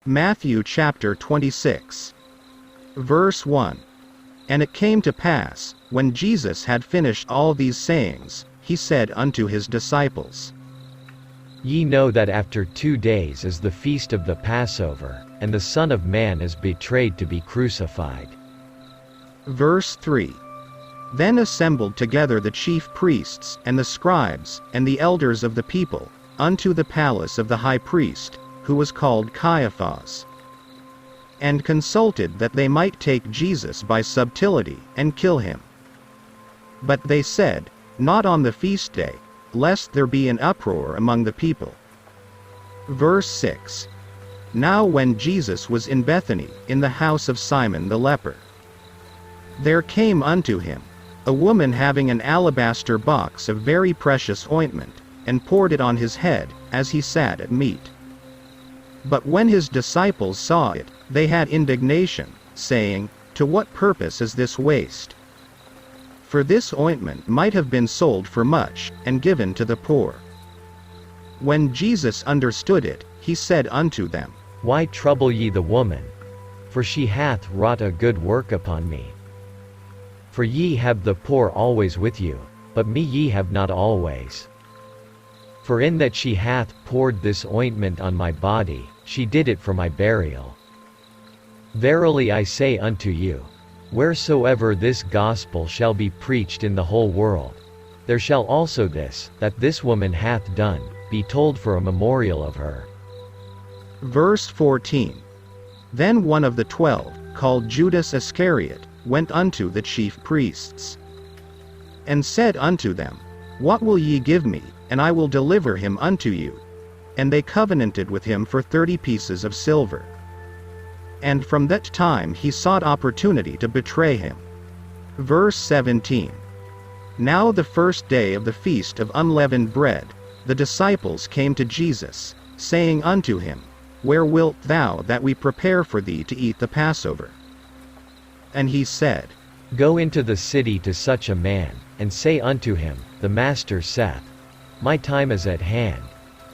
Matthew chapter 26. Verse 1. And it came to pass, when Jesus had finished all these sayings, he said unto his disciples, Ye know that after 2 days is the feast of the Passover, and the Son of Man is betrayed to be crucified. Verse 3. Then assembled together the chief priests, and the scribes, and the elders of the people, unto the palace of the high priest, who was called Caiaphas, and consulted that they might take Jesus by subtlety, and kill him. But they said, Not on the feast day, lest there be an uproar among the people. Verse 6. Now when Jesus was in Bethany, in the house of Simon the leper, there came unto him a woman having an alabaster box of very precious ointment, and poured it on his head, as he sat at meat. But when his disciples saw it, they had indignation, saying, To what purpose is this waste? For this ointment might have been sold for much, and given to the poor. When Jesus understood it, he said unto them, Why trouble ye the woman? For she hath wrought a good work upon me. For ye have the poor always with you, but me ye have not always. For in that she hath poured this ointment on my body, she did it for my burial. Verily I say unto you, wheresoever this gospel shall be preached in the whole world, there shall also this, that this woman hath done, be told for a memorial of her. Verse 14. Then one of the 12, called Judas Iscariot, went unto the chief priests, and said unto them, What will ye give me, and I will deliver him unto you? And they covenanted with him for 30 pieces of silver. And from that time he sought opportunity to betray him. Verse 17. Now the first day of the feast of unleavened bread, the disciples came to Jesus, saying unto him, Where wilt thou that we prepare for thee to eat the Passover? And he said, Go into the city to such a man, and say unto him, The Master saith, My time is at hand.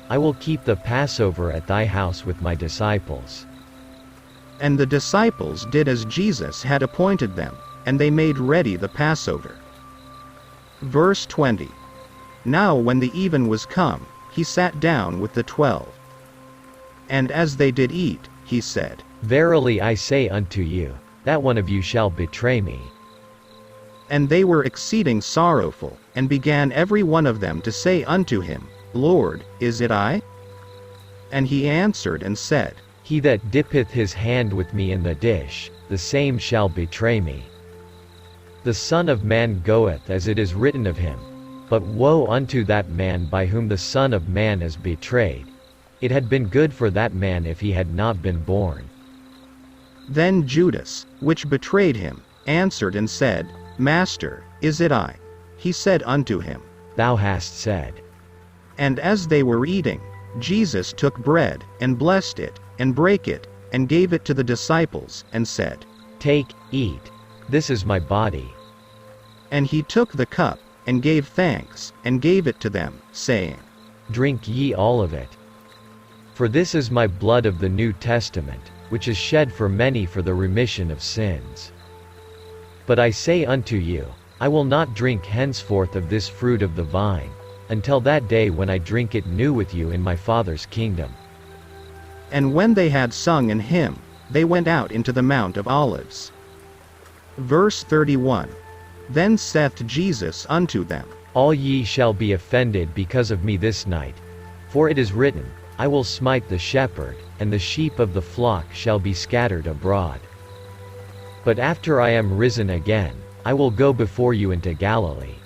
I will keep the Passover at thy house with my disciples. And the disciples did as Jesus had appointed them, and they made ready the Passover. Verse 20. Now when the even was come, he sat down with the 12. And as they did eat, he said, Verily I say unto you, that one of you shall betray me. And they were exceeding sorrowful, and began every one of them to say unto him, Lord, is it I? And he answered and said, He that dippeth his hand with me in the dish, the same shall betray me. The Son of Man goeth as it is written of him. But woe unto that man by whom the Son of Man is betrayed. It had been good for that man if he had not been born. Then Judas, which betrayed him, answered and said, Master, is it I? He said unto him, Thou hast said. And as they were eating, Jesus took bread, and blessed it, and brake it, and gave it to the disciples, and said, Take, eat. This is my body. And he took the cup, and gave thanks, and gave it to them, saying, Drink ye all of it. For this is my blood of the New Testament, which is shed for many for the remission of sins. But I say unto you, I will not drink henceforth of this fruit of the vine, until that day when I drink it new with you in my Father's kingdom. And when they had sung an hymn, they went out into the Mount of Olives. Verse 31. Then saith Jesus unto them, All ye shall be offended because of me this night. For it is written, I will smite the shepherd, and the sheep of the flock shall be scattered abroad. But after I am risen again, I will go before you into Galilee.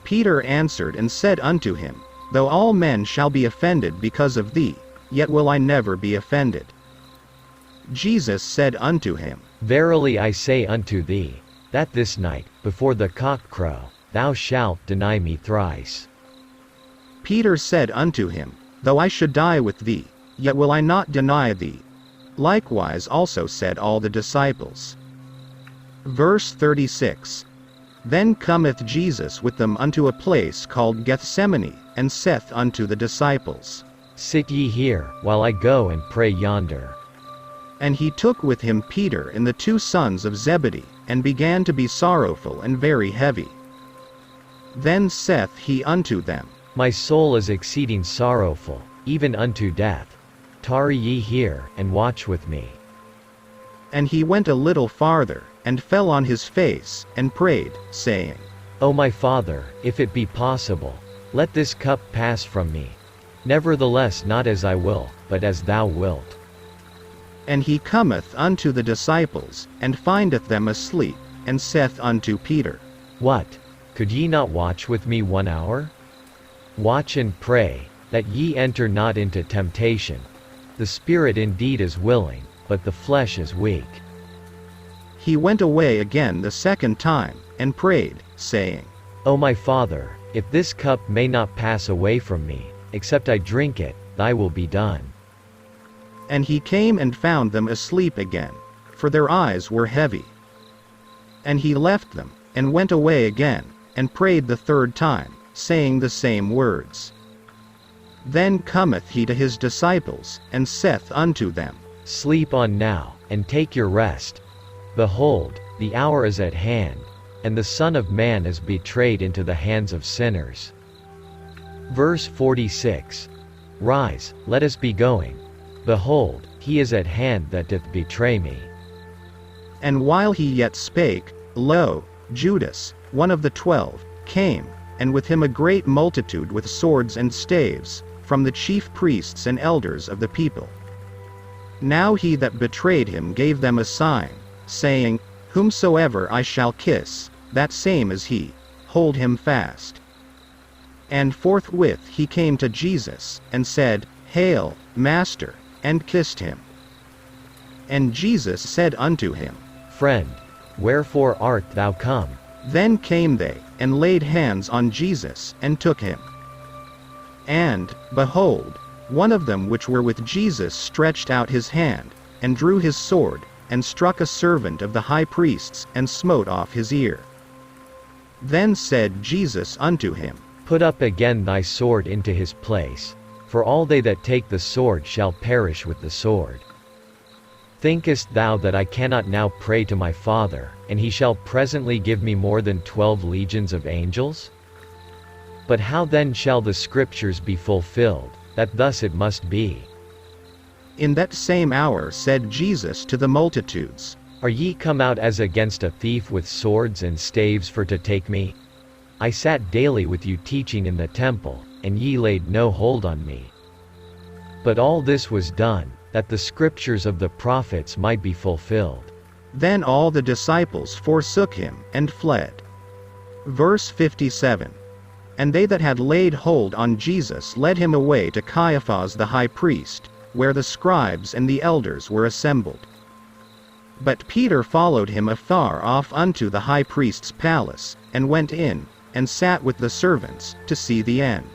Peter answered and said unto him, Though all men shall be offended because of thee, yet will I never be offended. Jesus said unto him, Verily I say unto thee, that this night, before the cock crow, thou shalt deny me thrice. Peter said unto him, Though I should die with thee, yet will I not deny thee. Likewise also said all the disciples. Verse 36. Then cometh Jesus with them unto a place called Gethsemane, and saith unto the disciples, Sit ye here, while I go and pray yonder. And he took with him Peter and the two sons of Zebedee, and began to be sorrowful and very heavy. Then saith he unto them, My soul is exceeding sorrowful, even unto death. Tarry ye here, and watch with me. And he went a little farther, and fell on his face, and prayed, saying, O my Father, if it be possible, let this cup pass from me. Nevertheless not as I will, but as thou wilt. And he cometh unto the disciples, and findeth them asleep, and saith unto Peter, What? Could ye not watch with me 1 hour? Watch and pray, that ye enter not into temptation. The spirit indeed is willing, but the flesh is weak. He went away again the second time, and prayed, saying, O my Father, if this cup may not pass away from me, except I drink it, thy will be done. And he came and found them asleep again, for their eyes were heavy. And he left them, and went away again, and prayed the third time, saying the same words. Then cometh he to his disciples, and saith unto them, Sleep on now, and take your rest. Behold, the hour is at hand, and the Son of Man is betrayed into the hands of sinners. Verse 46. Rise, let us be going. Behold, he is at hand that doth betray me. And while he yet spake, lo, Judas, one of the 12, came, and with him a great multitude with swords and staves, from the chief priests and elders of the people. Now he that betrayed him gave them a sign, saying, Whomsoever I shall kiss, that same is he, hold him fast. And forthwith he came to Jesus, and said, Hail, Master, and kissed him. And Jesus said unto him, Friend, wherefore art thou come? Then came they, and laid hands on Jesus, and took him. And, behold, one of them which were with Jesus stretched out his hand, and drew his sword, and struck a servant of the high priest's, and smote off his ear. Then said Jesus unto him, Put up again thy sword into his place, for all they that take the sword shall perish with the sword. Thinkest thou that I cannot now pray to my Father, and he shall presently give me more than 12 legions of angels? But how then shall the scriptures be fulfilled, that thus it must be? In that same hour said Jesus to the multitudes, Are ye come out as against a thief with swords and staves for to take me? I sat daily with you teaching in the temple, and ye laid no hold on me. But all this was done, that the scriptures of the prophets might be fulfilled. Then all the disciples forsook him, and fled. Verse 57. And they that had laid hold on Jesus led him away to Caiaphas the high priest, where the scribes and the elders were assembled. But Peter followed him afar off unto the high priest's palace, and went in, and sat with the servants, to see the end.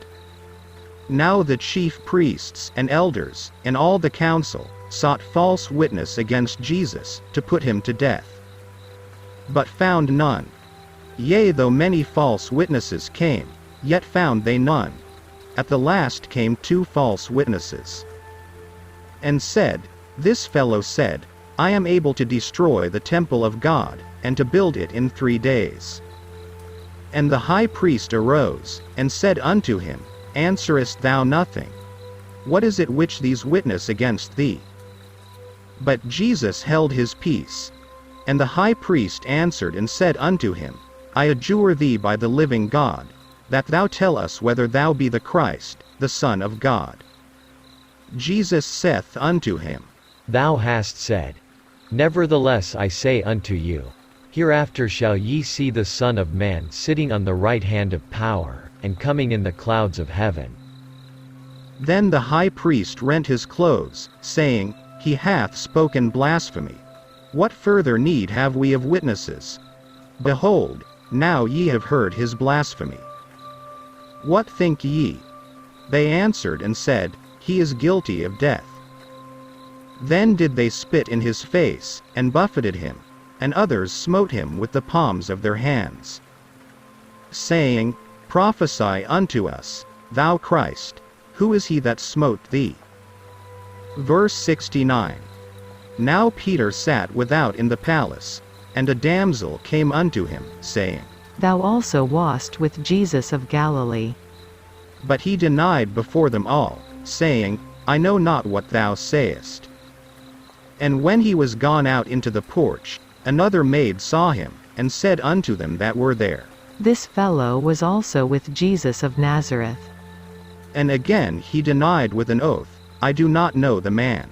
Now the chief priests and elders, and all the council, sought false witness against Jesus, to put him to death. But found none. Yea, though many false witnesses came, yet found they none. At the last came 2 false witnesses. And said, This fellow said, I am able to destroy the temple of God, and to build it in 3 days. And the high priest arose, and said unto him, Answerest thou nothing? What is it which these witness against thee? But Jesus held his peace. And the high priest answered and said unto him, I adjure thee by the living God, that thou tell us whether thou be the Christ, the Son of God. Jesus saith unto him, Thou hast said. Nevertheless I say unto you, Hereafter shall ye see the Son of Man sitting on the right hand of power, and coming in the clouds of heaven. Then the high priest rent his clothes, saying, He hath spoken blasphemy. What further need have we of witnesses? Behold, now ye have heard his blasphemy. What think ye? They answered and said, He is guilty of death. Then did they spit in his face, and buffeted him, and others smote him with the palms of their hands, saying, Prophesy unto us, thou Christ, Who is he that smote thee? Verse 69. Now Peter sat without in the palace, and a damsel came unto him, saying, Thou also wast with Jesus of Galilee. But he denied before them all, saying, I know not what thou sayest. And when he was gone out into the porch, another maid saw him, and said unto them that were there, This fellow was also with Jesus of Nazareth. And again he denied with an oath, I do not know the man.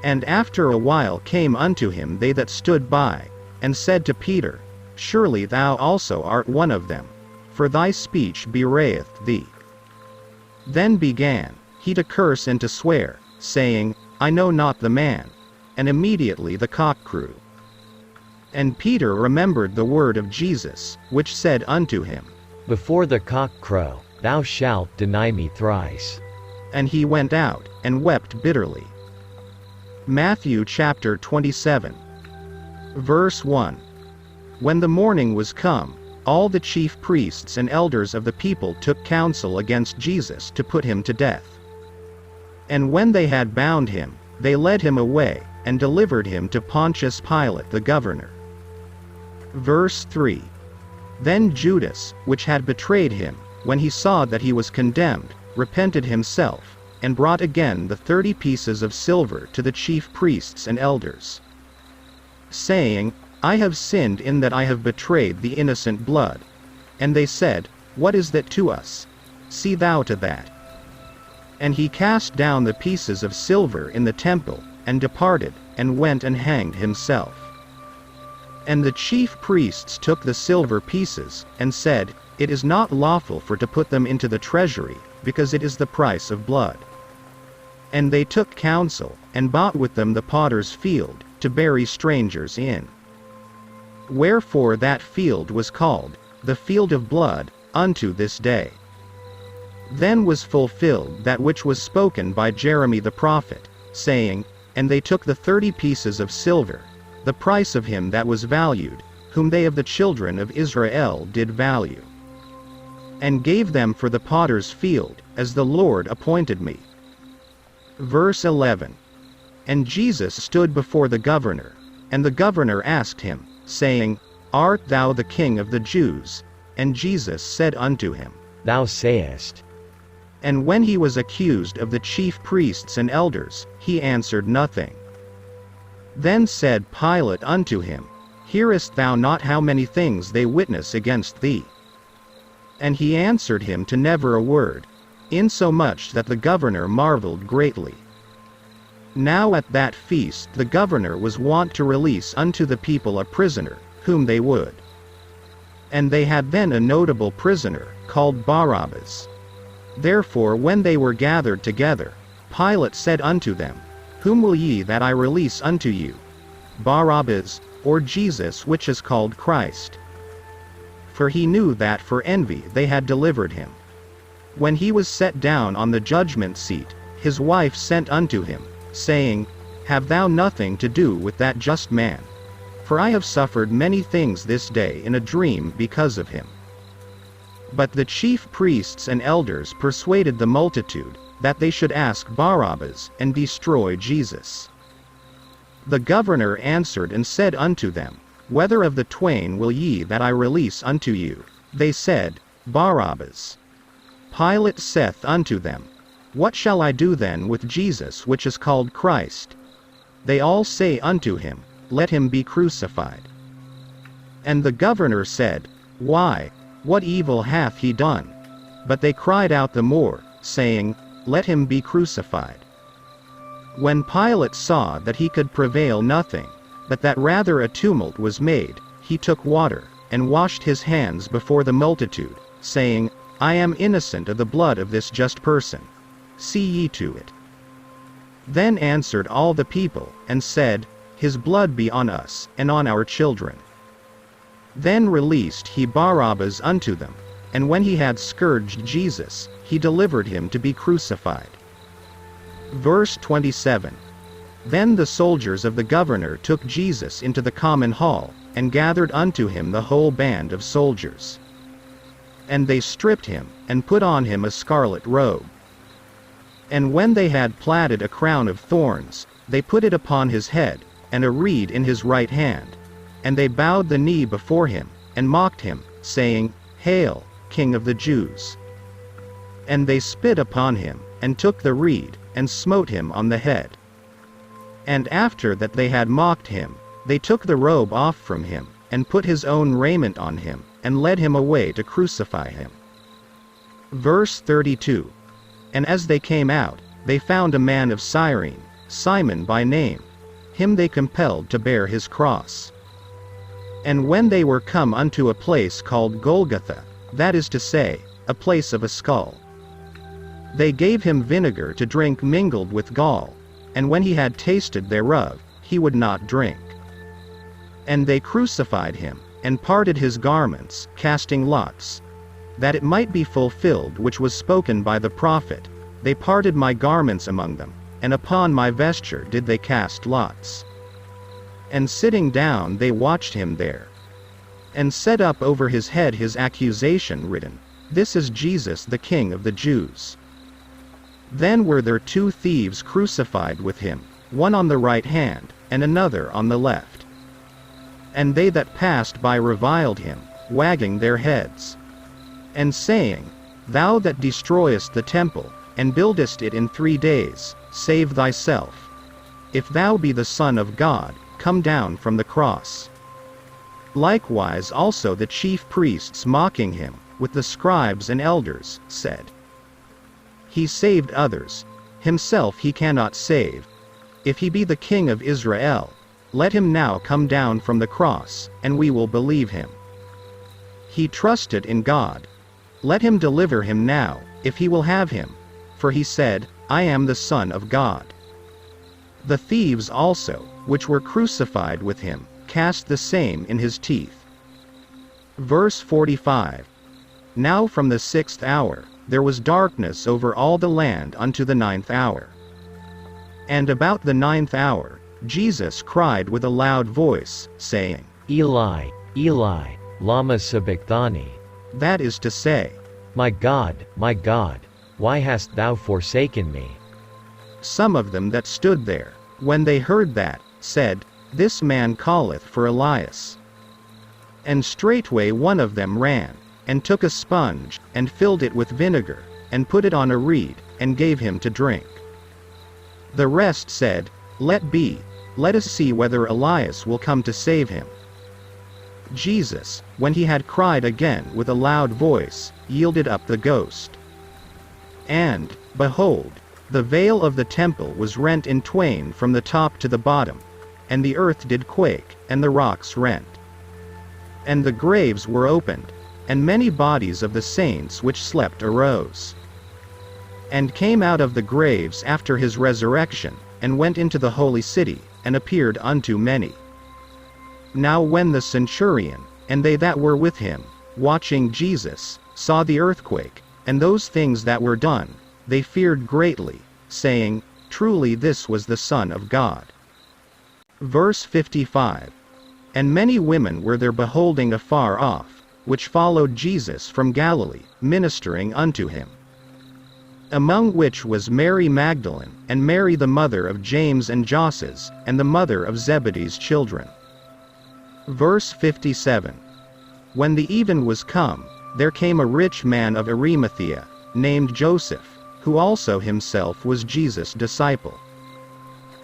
And after a while came unto him they that stood by, and said to Peter, Surely thou also art one of them, for thy speech bewrayeth thee. Then began he to curse and to swear, saying, I know not the man. And immediately the cock crew. And Peter remembered the word of Jesus, which said unto him, Before the cock crow, thou shalt deny me thrice. And he went out, and wept bitterly. Matthew chapter 27. Verse 1. When the morning was come, all the chief priests and elders of the people took counsel against Jesus to put him to death. And when they had bound him, they led him away, and delivered him to Pontius Pilate the governor. Verse 3. Then Judas, which had betrayed him, when he saw that he was condemned, repented himself, and brought again the 30 pieces of silver to the chief priests and elders, saying, I have sinned in that I have betrayed the innocent blood. And they said, What is that to us? See thou to that. And he cast down the pieces of silver in the temple, and departed, and went and hanged himself. And the chief priests took the silver pieces, and said, It is not lawful for to put them into the treasury, because it is the price of blood. And they took counsel, and bought with them the potter's field, to bury strangers in. Wherefore that field was called, the field of blood, unto this day. Then was fulfilled that which was spoken by Jeremy the prophet, saying, And they took the 30 pieces of silver, the price of him that was valued, whom they of the children of Israel did value, and gave them for the potter's field, as the Lord appointed me. Verse 11. And Jesus stood before the governor, and the governor asked him, saying, Art thou the King of the Jews? And Jesus said unto him, Thou sayest. And when he was accused of the chief priests and elders, he answered nothing. Then said Pilate unto him, Hearest thou not how many things they witness against thee? And he answered him to never a word, insomuch that the governor marveled greatly. Now at that feast the governor was wont to release unto the people a prisoner, whom they would. And they had then a notable prisoner, called Barabbas. Therefore when they were gathered together, Pilate said unto them, Whom will ye that I release unto you? Barabbas, or Jesus which is called Christ? For he knew that for envy they had delivered him. When he was set down on the judgment seat, his wife sent unto him, saying, Have thou nothing to do with that just man? For I have suffered many things this day in a dream because of him. But the chief priests and elders persuaded the multitude, that they should ask Barabbas, and destroy Jesus. The governor answered and said unto them, Whether of the twain will ye that I release unto you? They said, Barabbas. Pilate saith unto them, What shall I do then with Jesus which is called Christ? They all say unto him, Let him be crucified. And the governor said, Why, what evil hath he done? But they cried out the more, saying, Let him be crucified. When Pilate saw that he could prevail nothing, but that rather a tumult was made, he took water, and washed his hands before the multitude, saying, I am innocent of the blood of this just person. See ye to it. Then answered all the people, and said, His blood be on us, and on our children. Then released he Barabbas unto them, and when he had scourged Jesus, he delivered him to be crucified. Verse 27. Then the soldiers of the governor took Jesus into the common hall, and gathered unto him the whole band of soldiers. And they stripped him, and put on him a scarlet robe, And when they had platted a crown of thorns, they put it upon his head, and a reed in his right hand. And they bowed the knee before him, and mocked him, saying, Hail, King of the Jews! And they spit upon him, and took the reed, and smote him on the head. And after that they had mocked him, they took the robe off from him, and put his own raiment on him, and led him away to crucify him. Verse 32. And as they came out, they found a man of Cyrene, Simon by name. Him they compelled to bear his cross. And when they were come unto a place called Golgotha, that is to say, a place of a skull, they gave him vinegar to drink mingled with gall, and when he had tasted thereof, he would not drink. And they crucified him, and parted his garments, casting lots, that it might be fulfilled which was spoken by the prophet, They parted my garments among them, and upon my vesture did they cast lots. And sitting down they watched him there. And set up over his head his accusation written, This is Jesus the King of the Jews. Then were there 2 thieves crucified with him, one on the right hand, and another on the left. And they that passed by reviled him, wagging their heads, and saying, Thou that destroyest the temple, and buildest it in 3 days, save thyself. If thou be the Son of God, come down from the cross. Likewise also the chief priests mocking him, with the scribes and elders, said, He saved others, himself he cannot save. If he be the King of Israel, let him now come down from the cross, and we will believe him. He trusted in God. Let him deliver him now, if he will have him. For he said, I am the Son of God. The thieves also, which were crucified with him, cast the same in his teeth. Verse 45. Now from the 6th hour, there was darkness over all the land unto the 9th hour. And about the 9th hour, Jesus cried with a loud voice, saying, Eli, Eli, lama sabachthani. That is to say, My God, why hast thou forsaken me? Some of them that stood there, when they heard that, said, This man calleth for Elias. And straightway one of them ran, and took a sponge, and filled it with vinegar, and put it on a reed, and gave him to drink. The rest said, Let be, let us see whether Elias will come to save him. Jesus, when he had cried again with a loud voice, yielded up the ghost. And, behold, the veil of the temple was rent in twain from the top to the bottom, and the earth did quake, and the rocks rent. And the graves were opened, and many bodies of the saints which slept arose, and came out of the graves after his resurrection, and went into the holy city, and appeared unto many. Now when the centurion, and they that were with him, watching Jesus, saw the earthquake, and those things that were done, they feared greatly, saying, Truly this was the Son of God. Verse 55. And many women were there beholding afar off, which followed Jesus from Galilee, ministering unto him. Among which was Mary Magdalene, and Mary the mother of James and Joses, and the mother of Zebedee's children. Verse 57. When the even was come, there came a rich man of Arimathea, named Joseph, who also himself was Jesus' disciple.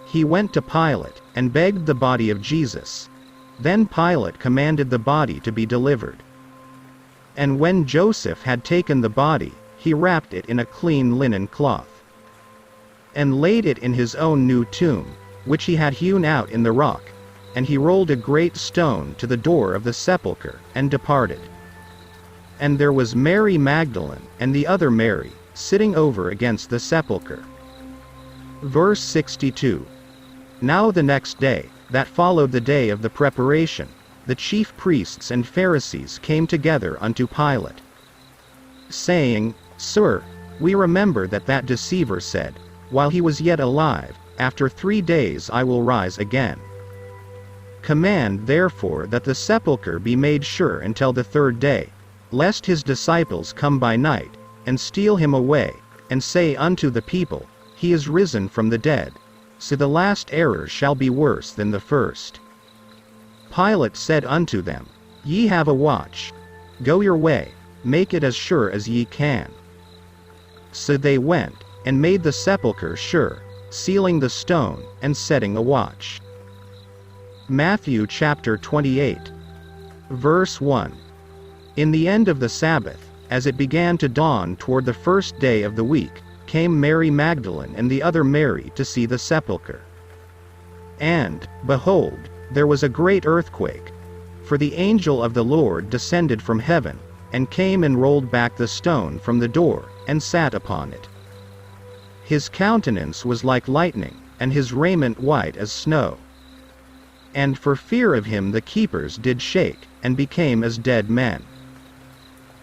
He went to Pilate, and begged the body of Jesus. Then Pilate commanded the body to be delivered. And when Joseph had taken the body, he wrapped it in a clean linen cloth, and laid it in his own new tomb, which he had hewn out in the rock, and he rolled a great stone to the door of the sepulchre, and departed. And there was Mary Magdalene, and the other Mary, sitting over against the sepulchre. Verse 62. Now the next day, that followed the day of the preparation, the chief priests and Pharisees came together unto Pilate, saying, Sir, we remember that deceiver said, while he was yet alive, After 3 days I will rise again. Command therefore that the sepulchre be made sure until the 3rd day, lest his disciples come by night, and steal him away, and say unto the people, he is risen from the dead, so the last error shall be worse than the first. Pilate said unto them, Ye have a watch. Go your way, make it as sure as ye can. So they went, and made the sepulchre sure, sealing the stone, and setting a watch. Matthew chapter 28. Verse 1. In the end of the Sabbath, as it began to dawn toward the first day of the week, came Mary Magdalene and the other Mary to see the sepulchre. And, behold, there was a great earthquake. For the angel of the Lord descended from heaven, and came and rolled back the stone from the door, and sat upon it. His countenance was like lightning, and his raiment white as snow. And for fear of him the keepers did shake, and became as dead men.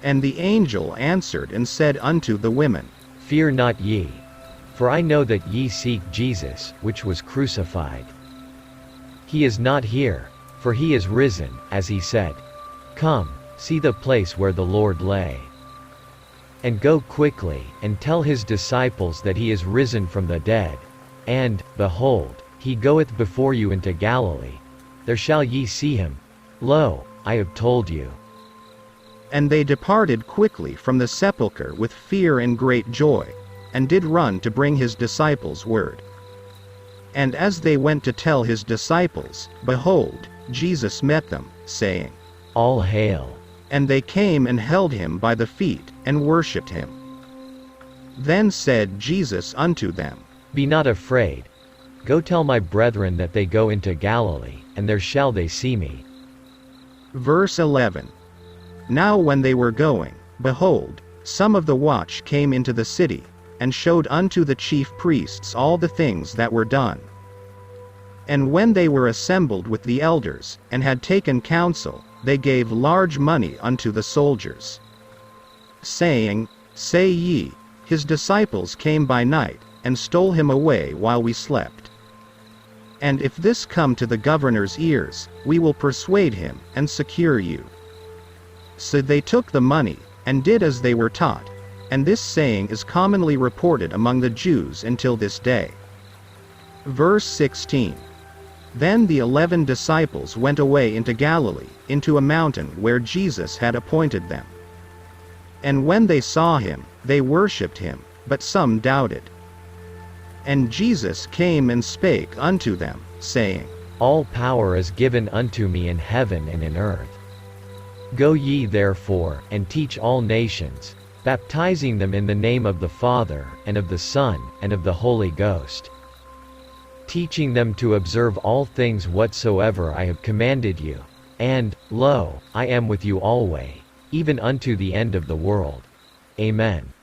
And the angel answered and said unto the women, Fear not ye. For I know that ye seek Jesus, which was crucified. He is not here, for he is risen, as he said. Come, see the place where the Lord lay. And go quickly, and tell his disciples that he is risen from the dead. And, behold, he goeth before you into Galilee. There shall ye see him. Lo, I have told you. And they departed quickly from the sepulchre with fear and great joy, and did run to bring his disciples word. And as they went to tell his disciples, behold, Jesus met them, saying, All hail. And they came and held him by the feet, and worshipped him. Then said Jesus unto them, Be not afraid. Go tell my brethren that they go into Galilee, and there shall they see me. Verse 11. Now when they were going, behold, some of the watch came into the city, and showed unto the chief priests all the things that were done. And when they were assembled with the elders, and had taken counsel, they gave large money unto the soldiers, saying, Say ye, his disciples came by night, and stole him away while we slept. And if this come to the governor's ears, we will persuade him, and secure you. So they took the money, and did as they were taught, and this saying is commonly reported among the Jews until this day. Verse 16. Then the 11 disciples went away into Galilee, into a mountain where Jesus had appointed them. And when they saw him, they worshipped him, but some doubted. And Jesus came and spake unto them, saying, All power is given unto me in heaven and in earth. Go ye therefore, and teach all nations, baptizing them in the name of the Father, and of the Son, and of the Holy Ghost, teaching them to observe all things whatsoever I have commanded you. And, lo, I am with you alway, even unto the end of the world. Amen.